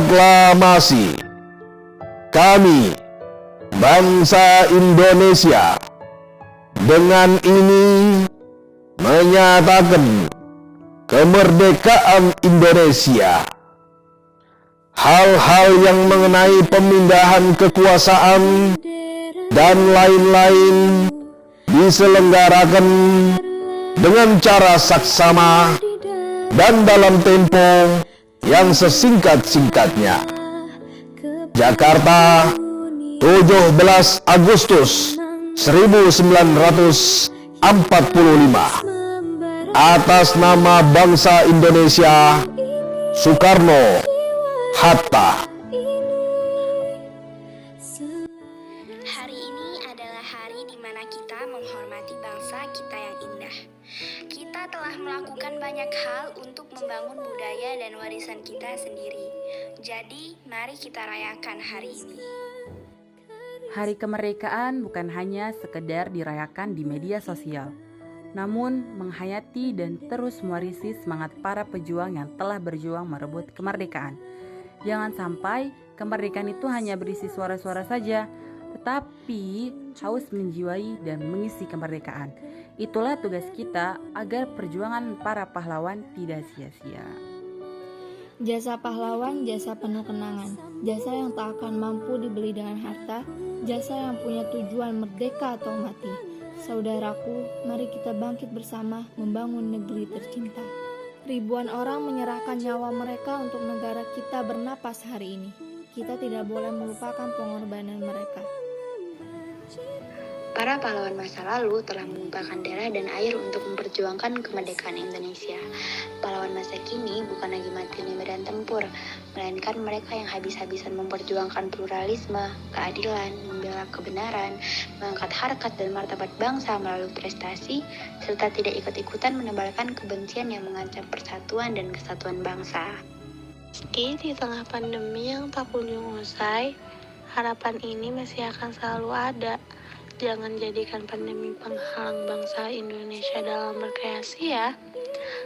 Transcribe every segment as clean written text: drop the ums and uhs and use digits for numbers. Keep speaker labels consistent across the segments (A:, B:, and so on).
A: Proklamasi. Kami, bangsa Indonesia, dengan ini menyatakan kemerdekaan Indonesia. Hal-hal yang mengenai pemindahan kekuasaan dan lain-lain diselenggarakan dengan cara saksama dan dalam tempo yang sesingkat-singkatnya. Jakarta, 17 Agustus 1945. Atas nama bangsa Indonesia, Soekarno Hatta.
B: Hari ini adalah hari di mana kita menghormati bangsa kita yang indah. Kita telah melakukan banyak hal untuk membangun budaya dan warisan kita sendiri. Jadi, mari kita rayakan hari ini.
C: Hari kemerdekaan bukan hanya sekedar dirayakan di media sosial, namun menghayati dan terus mewarisi semangat para pejuang yang telah berjuang merebut kemerdekaan. Jangan sampai kemerdekaan itu hanya berisi suara-suara saja, tetapi harus menjiwai dan mengisi kemerdekaan. Itulah tugas kita agar perjuangan para pahlawan tidak sia-sia.
D: Jasa pahlawan, jasa penuh kenangan, jasa yang tak akan mampu dibeli dengan harta, jasa yang punya tujuan merdeka atau mati. Saudaraku, mari kita bangkit bersama membangun negeri tercinta. Ribuan orang menyerahkan nyawa mereka untuk negara kita bernapas hari ini. Kita tidak boleh melupakan pengorbanan mereka.
B: Para pahlawan masa lalu telah menumpahkan darah dan air untuk memperjuangkan kemerdekaan Indonesia. Pahlawan masa kini bukan lagi mati di medan tempur, melainkan mereka yang habis-habisan memperjuangkan pluralisme, keadilan, membela kebenaran, mengangkat harkat dan martabat bangsa melalui prestasi, serta tidak ikut-ikutan menebalkan kebencian yang mengancam persatuan dan kesatuan bangsa.
E: Meski di tengah pandemi yang tak kunjung usai, harapan ini masih akan selalu ada. Jangan jadikan pandemi penghalang bangsa Indonesia dalam berkreasi ya.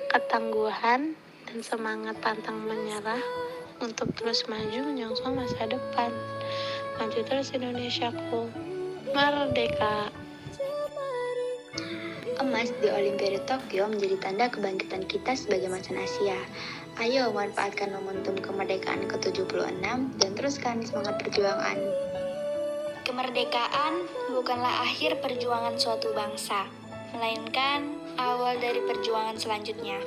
E: Ketangguhan dan semangat pantang menyerah untuk terus maju menyongsong masa depan. Maju terus Indonesiaku, merdeka.
B: Emas di Olimpiade Tokyo menjadi tanda kebangkitan kita sebagai macan Asia. Ayo manfaatkan momentum kemerdekaan ke-76 dan teruskan semangat perjuangan. Kemerdekaan bukanlah akhir perjuangan suatu bangsa, melainkan awal dari perjuangan selanjutnya.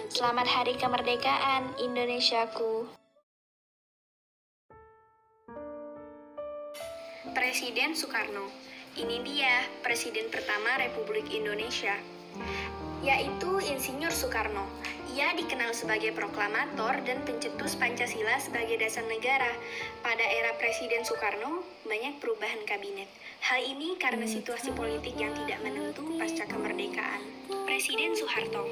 B: Selamat Hari Kemerdekaan Indonesiaku. Presiden Soekarno. Ini dia Presiden pertama Republik Indonesia, yaitu Insinyur Soekarno. Ia dikenal sebagai proklamator dan pencetus Pancasila sebagai dasar negara. Pada era Presiden Soekarno, banyak perubahan kabinet. Hal ini karena situasi politik yang tidak menentu pasca kemerdekaan. Presiden Soeharto.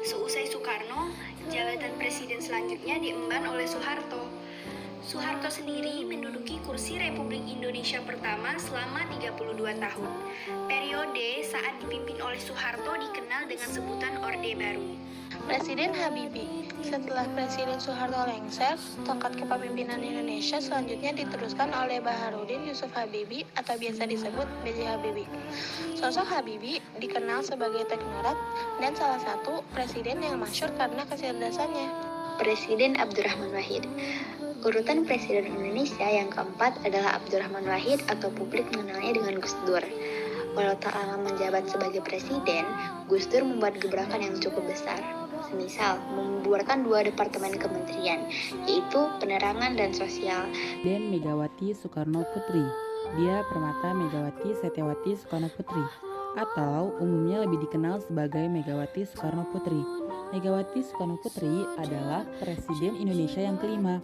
B: Seusai Soekarno, jabatan presiden selanjutnya diemban oleh Soeharto. Soeharto sendiri menduduki kursi Republik Indonesia pertama selama 32 tahun. Periode saat dipimpin oleh Soeharto dikenal dengan sebutan Orde Baru.
E: Presiden Habibie. Setelah Presiden Soeharto lengser, tongkat kepemimpinan Indonesia selanjutnya diteruskan oleh Baharudin Yusuf Habibie atau biasa disebut B.J. Habibie. Sosok Habibie dikenal sebagai teknokrat dan salah satu presiden yang masyhur karena kecerdasannya.
B: Presiden Abdurrahman Wahid. Urutan Presiden Indonesia yang keempat adalah Abdurrahman Wahid atau publik mengenalnya dengan Gus Dur. Walau tak lama menjabat sebagai presiden, Gus Dur membuat gebrakan yang cukup besar. Semisal, membubarkan 2 departemen kementerian, yaitu penerangan dan sosial.
C: Dan Megawati Soekarno Putri. Dia Permata Megawati Setiawati Soekarno Putri, atau umumnya lebih dikenal sebagai Megawati Soekarno Putri. Megawati Soekarno Putri adalah Presiden Indonesia yang kelima.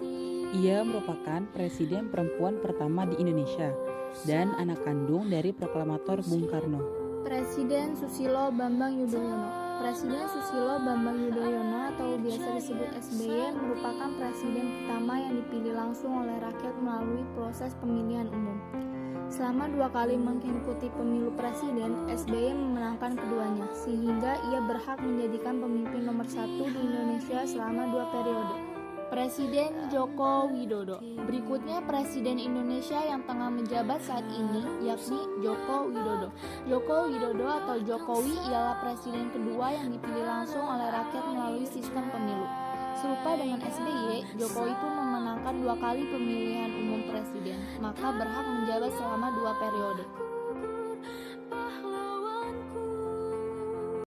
C: Ia merupakan presiden perempuan pertama di Indonesia dan anak kandung dari proklamator Bung Karno.
D: Presiden Susilo Bambang Yudhoyono. Presiden Susilo Bambang Yudhoyono atau biasa disebut SBY merupakan presiden pertama yang dipilih langsung oleh rakyat melalui proses pemilihan umum. Selama 2 kali mengikuti pemilu presiden, SBY memenangkan keduanya, sehingga ia berhak menjadikan pemimpin nomor 1 di Indonesia selama 2 periode. Presiden Joko Widodo. Berikutnya Presiden Indonesia yang tengah menjabat saat ini, yakni Joko Widodo. Joko Widodo atau Jokowi ialah presiden kedua yang dipilih langsung oleh rakyat melalui sistem pemilu. Serupa dengan SBY, Jokowi pun memenangkan 2 kali pemilihan umum presiden, maka berhak menjabat selama 2 periode.